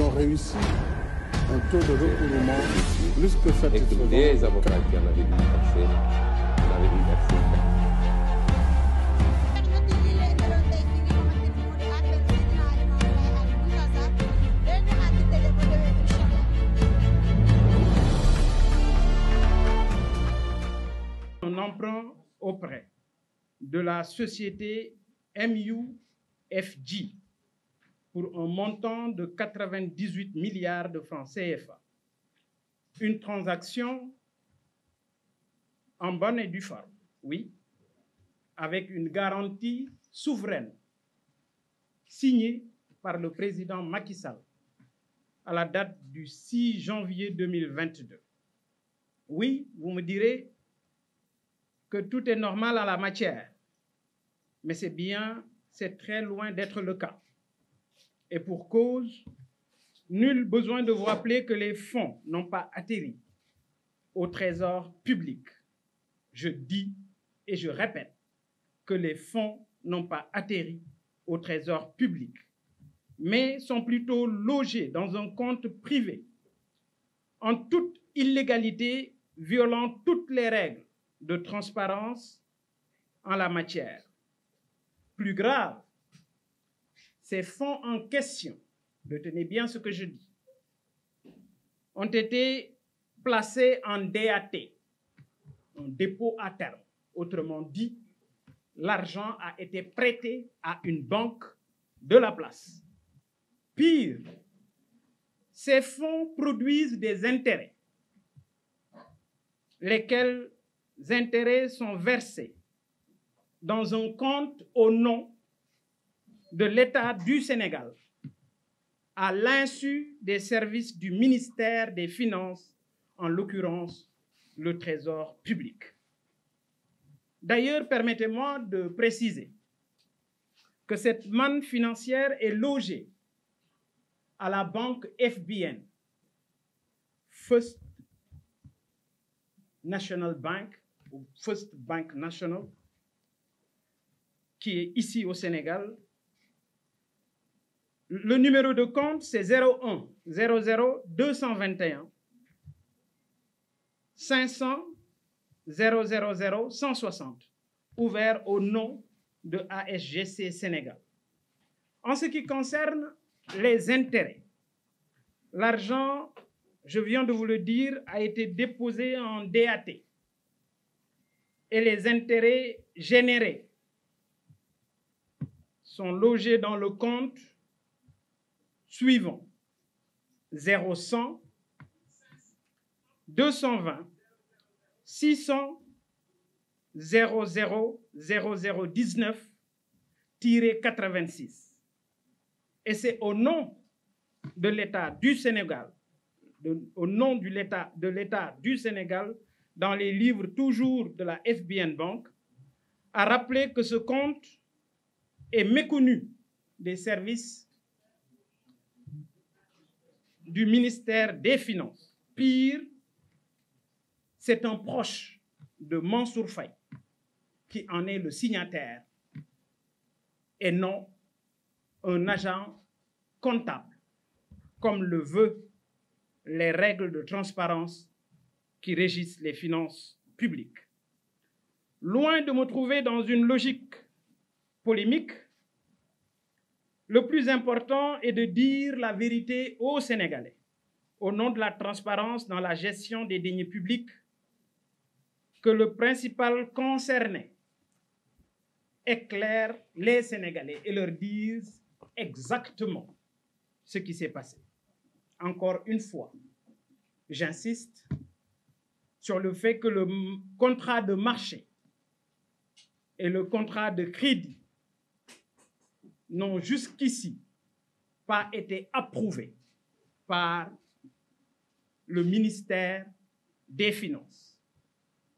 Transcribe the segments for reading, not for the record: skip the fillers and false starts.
ont réussi un taux de recouvrement plus que satisfaisant. Et des avocats qui en avaient dû verser, Un emprunt auprès de la société MUFG pour un montant de 98 milliards de francs CFA. Une transaction en bonne et due forme, oui, avec une garantie souveraine signée par le président Macky Sall à la date du 6 janvier 2022. Oui, vous me direz que tout est normal en la matière, mais c'est très loin d'être le cas. Et pour cause, nul besoin de vous rappeler que les fonds n'ont pas atterri au trésor public. Je dis et je répète que les fonds n'ont pas atterri au trésor public, mais sont plutôt logés dans un compte privé, en toute illégalité, violant toutes les règles de transparence en la matière. Plus grave, ces fonds en question, retenez bien ce que je dis, ont été placés en DAT, en dépôt à terme. Autrement dit, l'argent a été prêté à une banque de la place. Pire, ces fonds produisent des intérêts, lesquels intérêts sont versés dans un compte au nom de l'État du Sénégal, à l'insu des services du ministère des Finances, en l'occurrence le Trésor public. D'ailleurs, permettez-moi de préciser que cette manne financière est logée à la banque FBN, First National Bank, ou First Bank National, qui est ici au Sénégal. Le numéro de compte, c'est 01 00 221 500 000 160, ouvert au nom de ASGC Sénégal. En ce qui concerne les intérêts, l'argent, je viens de vous le dire, a été déposé en DAT et les intérêts générés sont logés dans le compte suivant 0100 220 600 00 0019-86. Et c'est au nom de l'État du Sénégal, au nom de l'État du Sénégal, dans les livres toujours de la FBN Bank, à rappeler que ce compte est méconnu des services du ministère des Finances. Pire, c'est un proche de Mansour Faye qui en est le signataire et non un agent comptable, comme le veulent les règles de transparence qui régissent les finances publiques. Loin de me trouver dans une logique polémique, le plus important est de dire la vérité aux Sénégalais, au nom de la transparence dans la gestion des deniers publics, que le principal concerné éclaire les Sénégalais et leur dise exactement ce qui s'est passé. Encore une fois, j'insiste sur le fait que le contrat de marché et le contrat de crédit n'ont jusqu'ici pas été approuvés par le ministère des Finances.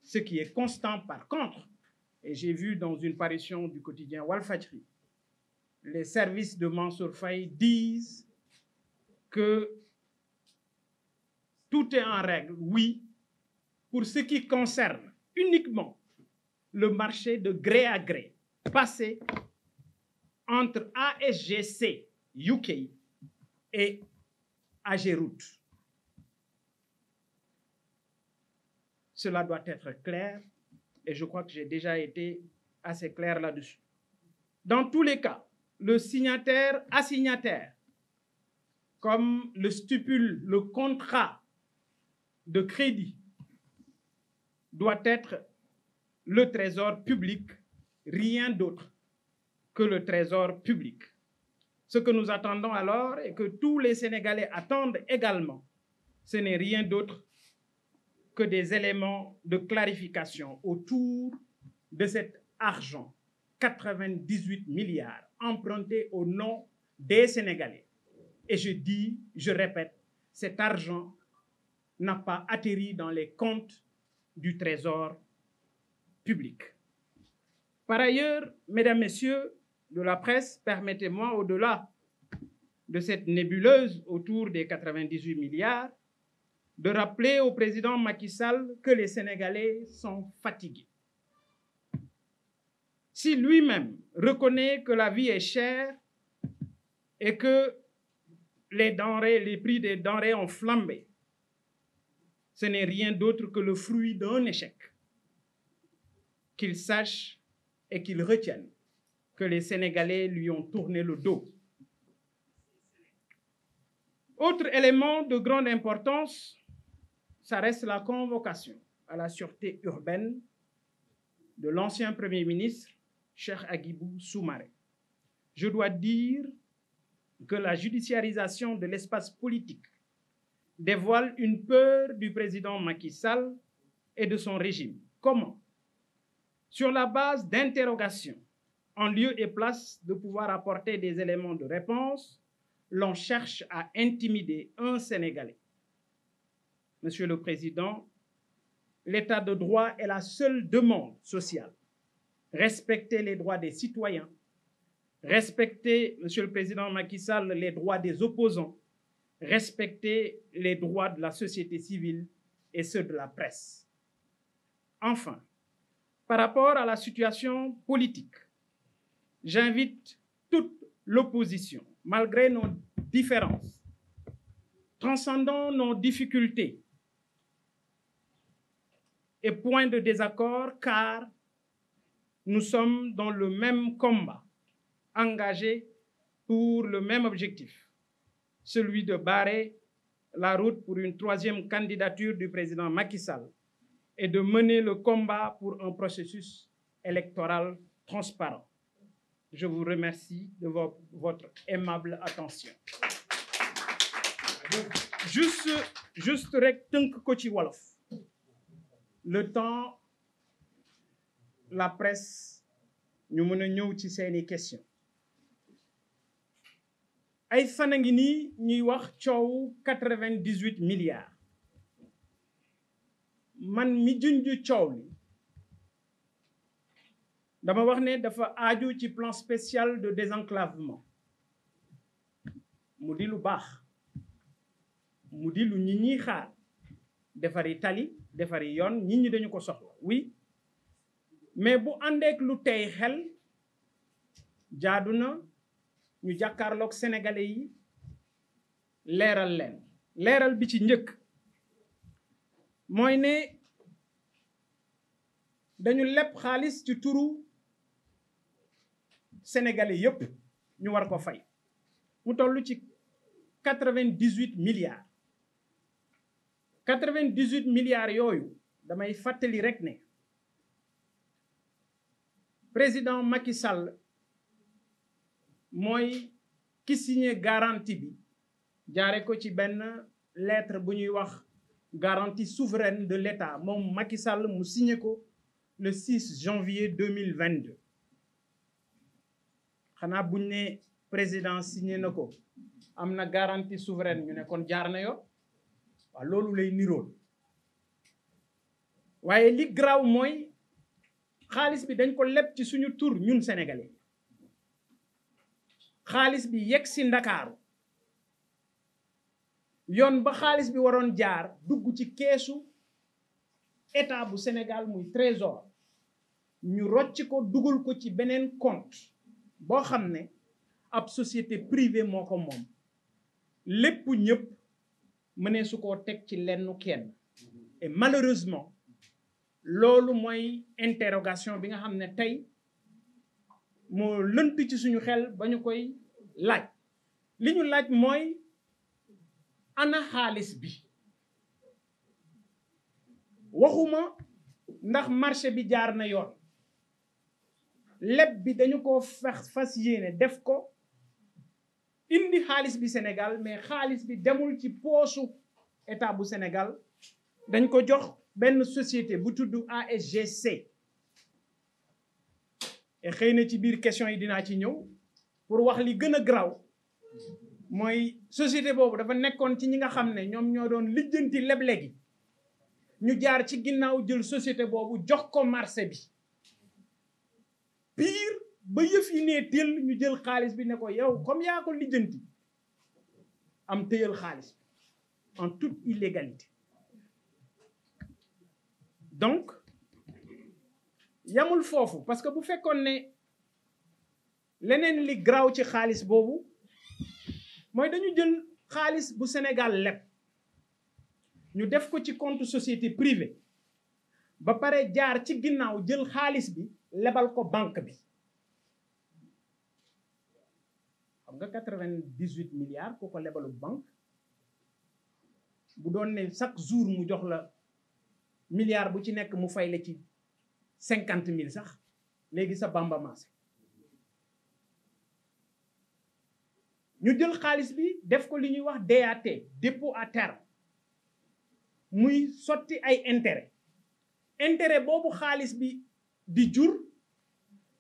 Ce qui est constant par contre, et j'ai vu dans une parution du quotidien Walfadjri, les services de Mansour Faye disent que tout est en règle, oui, pour ce qui concerne uniquement le marché de gré à gré passé entre ASGC UK et AGEROUTE. Cela doit être clair et je crois que j'ai déjà été assez clair là-dessus. Dans tous les cas, le signataire assignataire, comme le stipule le contrat de crédit, doit être le trésor public, rien d'autre que le trésor public. Ce que nous attendons alors et que tous les Sénégalais attendent également, ce n'est rien d'autre que des éléments de clarification autour de cet argent, 98 milliards, empruntés au nom des Sénégalais. Et je dis, je répète, cet argent n'a pas atterri dans les comptes du Trésor public. Par ailleurs, mesdames, messieurs de la presse, permettez-moi, au-delà de cette nébuleuse autour des 98 milliards, de rappeler au président Macky Sall que les Sénégalais sont fatigués. Si lui-même reconnaît que la vie est chère et que les prix des denrées ont flambé, ce n'est rien d'autre que le fruit d'un échec. Qu'il sache et qu'il retienne que les Sénégalais lui ont tourné le dos. Autre élément de grande importance, ça reste la convocation à la sûreté urbaine de l'ancien Premier ministre, Cheikh Agibou Soumaré. Je dois dire que la judiciarisation de l'espace politique dévoile une peur du président Macky Sall et de son régime. Comment? Sur la base d'interrogations, en lieu et place de pouvoir apporter des éléments de réponse, l'on cherche à intimider un Sénégalais. Monsieur le Président, l'état de droit est la seule demande sociale. Respecter les droits des citoyens, respecter, Monsieur le Président Macky Sall, les droits des opposants, respecter les droits de la société civile et ceux de la presse. Enfin, par rapport à la situation politique, j'invite toute l'opposition, malgré nos différences, transcendant nos difficultés et points de désaccord, car nous sommes dans le même combat, engagés pour le même objectif, celui de barrer la route pour une troisième candidature du président Macky Sall et de mener le combat pour un processus électoral transparent. Je vous remercie de votre aimable attention. Juste rek tënk ko ci wolof. Le temps, la presse, ñu mën a ñëw ci seeni question. Ay fan a ngi nii ñuy wax coow 98 milliards. Man mi junj coow li dama wax ne dafa aaju ci plan spécial de désenclavement mu di lu baax mu di lu nit ñi xaar defari tali defari yoon nit ñi dañu ko soxla oui mais bu àndeek lu tey xel jaadu na ñu jàkkaarloog sénégalais yi leeral leen leeral bi ci njëkk mooy ne dañu leb xaalis ci turu sénégalais yépp ñu war ko fay mu toll ci 98 milliards 98 milliards yooyu damay fàttali rek ne président Macky Sall mooy ki signé garantie bi jaare ko ci benn lettre bu ñuy wax garantie souveraine de l'État moom Macky Sall mu signé ko le 6 janvier 2022 xanaa buñ ne président signé na ko am na garantie souveraine ñu ne kon jaar na yoon waaw loolu lay nirool waaye li graw mooy xaalis bi dañ ko leb ci suñu tur ñun sénégalais xaalis bi yegg si Ndakaaru yoon ba xaalis bi waroon jaar dugg ci keesu état bu Sénégal muy trésor ñu rocc ko dugal ko ci beneen compte boo xam ne ab société privée moo ko moom lépp ñëpp mënee su koo teg ci lennu kenn et malheureusement loolu mooy interrogation bi nga xam ne tey moo lënt ci suñu xel ba ñu koy laaj li ñu laaj mooy ana xaalis bi waxuma ndax marché bi jaar na yoon leb bi dañu ko fas yéene def ko indi xaalis bi Sénégal mais xaalis bi demul ci poosu état bu Sénégal dañ ko jox benn société bu tudd ASGC et xëy na ci biir question yi dinaa ci ñëw pour wax li gën a graw mooy société boobu dafa nekkoon ci ñi nga xam ne ñoom ñoo doon lijjanti leble gi ñu jaar ci ginnaaw jël société boobu jox ko marché bi pire ba yëf yi nee teel ñu jël xaalis bi ne ko yow comme yaa ko lijjanti am téyal xaalis bi en toute illégalité donc yamul foofu parce que bu fekkoon ne leneen li graw ci xaalis boobu mooy dañu jël xaalis bu Sénégal leb ñu def ko ci compte société privée ba pare jaar ci ginnaaw jël xaalis bi lebal ko banque bi xam nga 98 milliards ku ko lebalu banque bu doon ne chaque jour mu jox la milliard bu ci nekk mu fay la ci 50 000 sax léegi sa bamba maase ñu jël xaalis bi def ko li ñuy wax DAT dépôt à terme muy sotti ay intérêt boobu xaalis bi di jur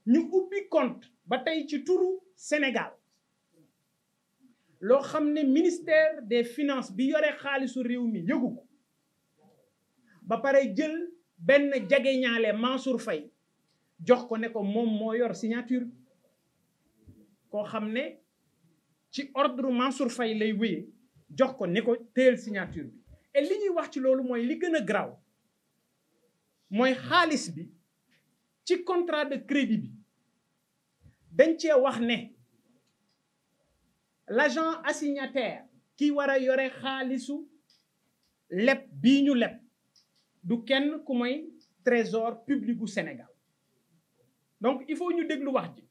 ñu ubbi compte ba tey ci turu Sénégal loo xam ne ministère des finances bi yore xaalisu réew mi yëgu ko ba pare jël benn jegeñaale Mansour Faye jox ko ne ko moom moo yor signature koo xam ne ci ordre Mansour Faye lay wéyee jox ko ne ko téyel signature bi et li ñuy wax ci loolu mooy li gën a garaaw mooy xaalis bi ci contrat de crédit bi dañ cee wax ne l'agent assignataire ki war a yore xaalisu leb bii ñu leb du kenn ku mooy trésor public bu Sénégal donc il faut ñu déglu wax ji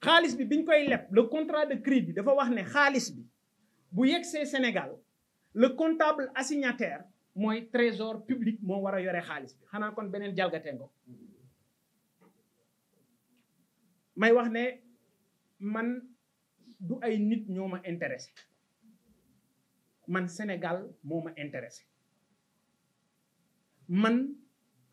xaalis bi biñ koy leb le contrat de crédit dafa wax ne xaalis bi bu yegsee Sénégal le comptable assignataire mooy trésor public moo war a yore xaalis bi xanaa kon beneen jalgatee ngo may wax ne man du ay nit ñoo ma intéressé man Sénégal moo ma intéressé man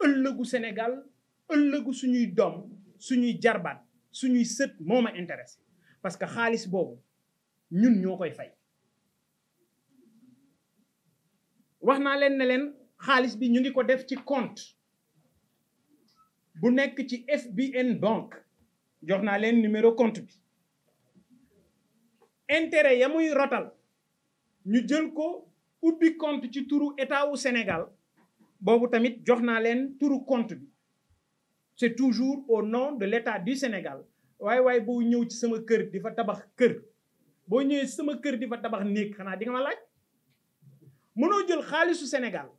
ëllëgu Sénégal ëllëgu suñuy doom suñuy jarbaat suñuy sët moo ma intéressé parce que xaalis boobu ñun ñoo koy fay wax naa leen ne leen xaalis bi ñu ngi ko def ci compte bu nekk ci FBN banque jox naa leen numéro compte bi intérêt ya muy rotal ñu jël ko ubbi compte ci turu état wu Sénégal boobu tamit jox naa leen turu compte bi c'est toujours au nom de l'état du Sénégal waaye boo ñëw ci sama kër di fa tabax kër boo ñëwee ci sama kër di fa tabax néeg xanaa di nga ma laaj mënoo jël xaalisu Sénégal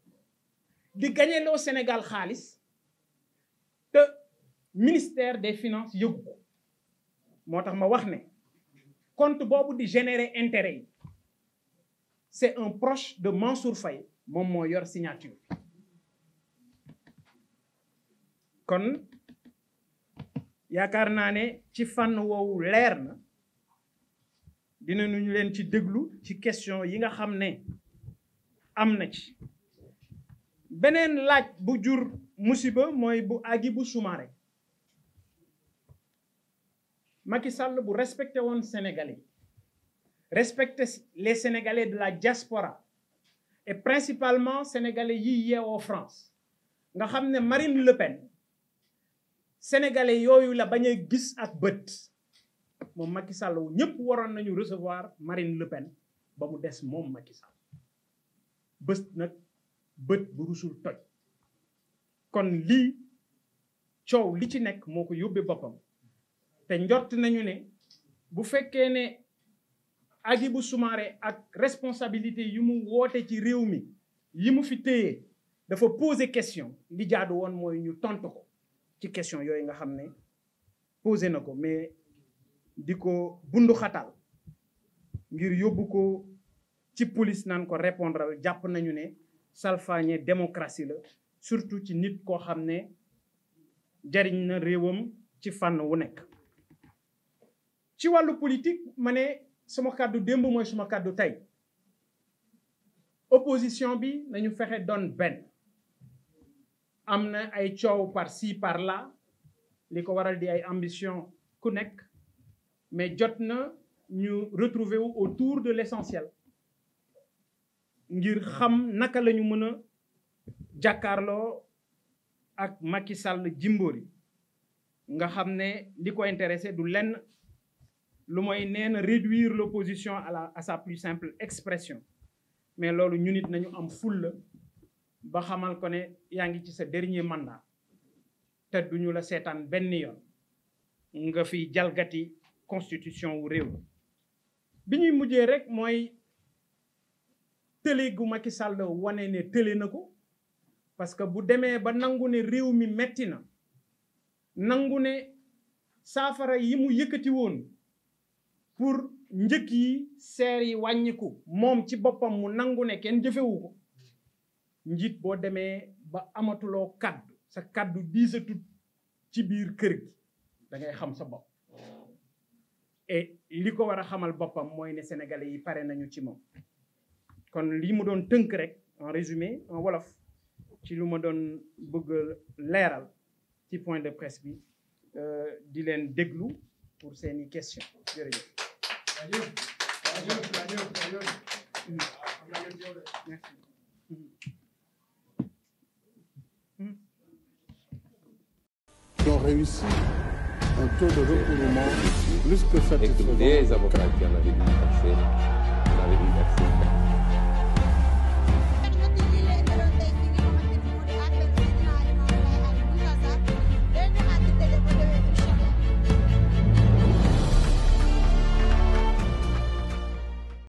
di gañeloo Sénégal xaalis te ministère des finances yëgu ko moo tax ma wax ne compte boobu di générer intérêt yi c'est un proche de Mansour Faye moom moo yor signature kon yaakaar naa ne ci fànn woowu leer na dinañu leen ci déglu ci question yi nga xam ne am na ci beneen laaj bu jur musiba mooy bu Hadjibou Soumaré Macky Sall bu respecté woon Sénégalais respecté les Sénégalais de la diaspora et principalement Sénégalais yi yeewoo France nga xam ne Marine Le Pen Sénégalais yooyu la bañ a gis ak bët moom Macky Sall ñëpp waroon nañu recevoir Marine Le Pen ba mu des moom Macky Sall bés nag bët bu rusul toj kon lii coow li ci nekk moo ko yóbbee boppam te njort nañu ne bu fekkee ne Hadjibou Soumaré ak responsabilité yi mu woote ci réew mi yi mu fi téye dafa poser question li jaadu woon mooy ñu tontu ko ci question yooyu nga xam ne posé na ko mais di ko bundu xatal ngir yóbbu ko ci police naan ko répondre jàpp nañu ne salfaañe démocratie la surtout ci nit koo xam ne jariñ na réewam ci fànn wu nekk. ci wàllu politique ma ne sama kàddu démb mooy suma kàddu tey opposition bi nañu fexe doon benn. am na ay coow par ci par là li ko waral di ay ambition ku nekk mais jot na ñu retrouver wu autour de l'essentiel ngir xam naka la ñu mën a jàkkaarloo ak Macky Sall Jimbori nga xam ne li ko intéressé du lenn lu mooy nee na réduire l'opposition à sa plus simple expression mais loolu ñu nit nañu am fulla ba xamal ko ne yaa ngi ci sa dernier mandat te duñu la seetaan benn yoon nga fi jalgati constitution wu réew bi ñuy mujjee rek mooy tële gu Macky Sall wane ne tële na ko parce que bu demee ba nangu ne réew mi metti na nangu ne saafara yi mu yëkkati woon pour njëkk yi seer yi wàññiku moom ci boppam mu nangu ne kenn jëfewu ko njiit boo demee ba amatuloo kaddu sa kaddu diisatut ci biir kër gi da ngay xam sa bopp et li ko war a xamal boppam mooy ne sénégalais yi pare nañu ci moom kon lii mu doon tënk rek en résumé en wolof ci lu ma doon bëgg leeral ci point de presse bi di leen déglu pour seeni question jërëjëf. Ils ont réussi un taux de recouvrement plus que satisfaisant. Et des avocats qui en avaient dû passer